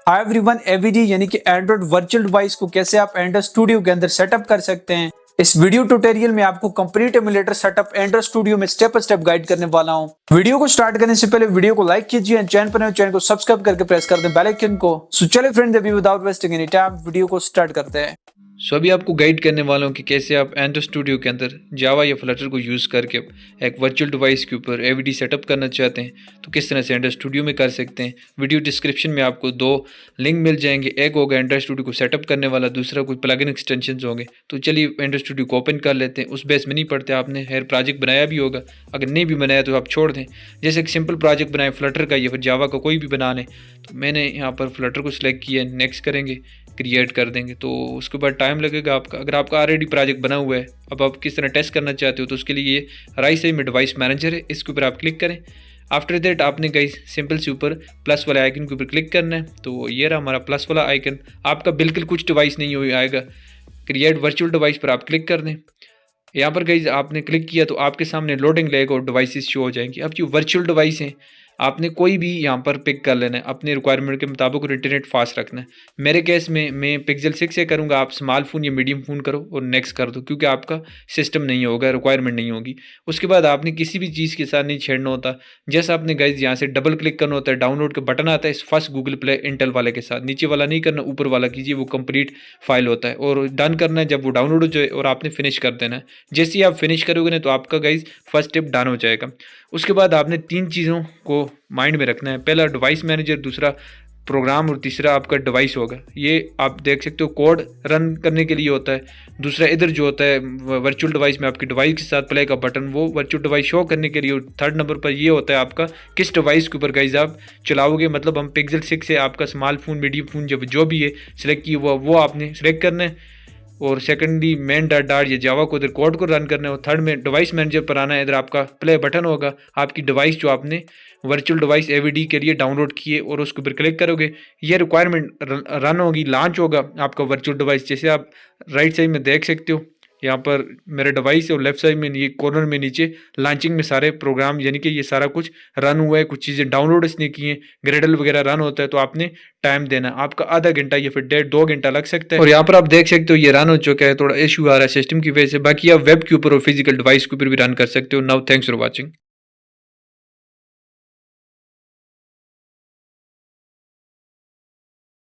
Hi everyone, AVD यानी कि Android virtual device को कैसे आप एंड्रॉइड स्टूडियो के अंदर सेटअप कर सकते हैं। इस वीडियो ट्यूटोरियल में आपको complete emulator setup Android studio में स्टेप बाय स्टेप गाइड करने वाला हूं। वीडियो को स्टार्ट करने से पहले वीडियो को लाइक कीजिए, चैनल पर नए चैनल को सब्सक्राइब करके प्रेस कर दें बेल आइकन को। सो चलिए फ्रेंड्स, अभी without wasting any time video को स्टार्ट करते हैं। अभी आपको गाइड करने वाला हूँ कि कैसे आप एंड्रॉइड स्टूडियो के अंदर जावा या फ्लटर को यूज़ करके एक वर्चुअल डिवाइस के ऊपर एवीडी सेटअप करना चाहते हैं तो किस तरह से एंड्रॉइड स्टूडियो में कर सकते हैं। वीडियो डिस्क्रिप्शन में आपको दो लिंक मिल जाएंगे, एक होगा एंड्रॉइड स्टूडियो को सेटअप करने वाला, दूसरा कोई प्लगइन एक्सटेंशन होंगे। तो चलिए एंड्रॉइड स्टूडियो को ओपन कर लेते हैं। उस बेस में नहीं पढ़ते, आपने हर प्रोजेक्ट बनाया भी होगा, अगर नहीं भी बनाया तो आप छोड़ दें। जैसे एक सिंपल प्रोजेक्ट बनाए फ्लटर का या फिर जावा का कोई भी बना लें। तो मैंने यहाँ पर फ्लटर को सिलेक्ट किया, नेक्स्ट करेंगे, क्रिएट कर देंगे। तो उसके बाद टाइम लगेगा आपका। अगर आपका ऑलरेडी प्रोजेक्ट बना हुआ है, अब आप किस तरह टेस्ट करना चाहते हो तो उसके लिए ये राइट साइड में डिवाइस मैनेजर है, इसके ऊपर आप क्लिक करें। आफ्टर दैट आपने गई सिंपल से ऊपर प्लस वाले आइकन के ऊपर क्लिक करना है। तो ये रहा हमारा प्लस वाला आइकन। आपका बिल्कुल कुछ डिवाइस नहीं हो आएगा, क्रिएट वर्चुअल डिवाइस पर आप क्लिक कर दें। यहाँ पर गई आपने क्लिक किया तो आपके सामने लोडिंग लेगा और डिवाइसेस शो हो जाएंगी। अब जो वर्चुअल डिवाइस हैं आपने कोई भी यहाँ पर पिक कर लेना है, अपने रिक्वायरमेंट के मुताबिक और इंटरनेट फास्ट रखना है। मेरे केस में मैं पिक्सल 6 से करूँगा, आप स्मॉल फ़ोन या मीडियम फ़ोन करो और नेक्स्ट कर दो, क्योंकि आपका सिस्टम नहीं होगा, रिक्वायरमेंट नहीं होगी। उसके बाद आपने किसी भी चीज़ के साथ नहीं छेड़ना होता। जैसे आपने गाइस यहाँ से डबल क्लिक करना होता है, डाउनलोड का बटन आता है फर्स्ट गूगल प्ले इंटेल वाले के साथ, नीचे वाला नहीं करना, ऊपर वाला कीजिए, वो कंप्लीट फाइल होता है। और डन करना है जब वो डाउनलोड हो जाए और आपने फिनिश कर देना है। जैसे ही आप फिनिश करोगे ना तो आपका गाइस फर्स्ट स्टेप डन हो जाएगा। उसके बाद आपने 3 चीज़ों को माइंड में रखना है, पहला डिवाइस मैनेजर, दूसरा प्रोग्राम और तीसरा आपका डिवाइस होगा। ये आप देख सकते हो कोड रन करने के लिए होता है। दूसरा इधर जो होता है वर्चुअल डिवाइस में आपके डिवाइस के साथ प्ले का बटन, वो वर्चुअल डिवाइस शो करने के लिए। और थर्ड नंबर पर ये होता है आपका किस डिवाइस के ऊपर गाइस आप चलाओगे। मतलब हम पिक्सल 6 से आपका स्मॉल फ़ोन मीडियम फ़ोन जो भी है सिलेक्ट किया वो आपने सिलेक्ट करना है। और सेकेंडली मेन डॉट या जावा को इधर कोड को रन करना है। और थर्ड में डिवाइस मैनेजर पर आना है, इधर आपका प्ले बटन होगा। आपकी डिवाइस जो आपने वर्चुअल डिवाइस एवीडी के लिए डाउनलोड किए और उसके ऊपर क्लिक करोगे, ये रिक्वायरमेंट रन होगी, लॉन्च होगा आपका वर्चुअल डिवाइस। जैसे आप राइट साइड में देख सकते हो, यहाँ पर मेरा डिवाइस है और लेफ्ट साइड में ये कॉर्नर में नीचे लॉन्चिंग में सारे प्रोग्राम, यानी कि ये सारा कुछ रन हुआ है। कुछ चीज़ें डाउनलोड इसने की हैं, ग्रेडल वगैरह रन होता है। तो आपने टाइम देना, आपका आधा घंटा या फिर 1.5-2 घंटा लग सकता है। और यहाँ पर आप देख सकते हो ये रन हो चुका है, थोड़ा इशू आ रहा है सिस्टम की वजह से। बाकी आप वेब के ऊपर और फिजिकल डिवाइस के ऊपर भी रन कर सकते हो। Now thanks for watching.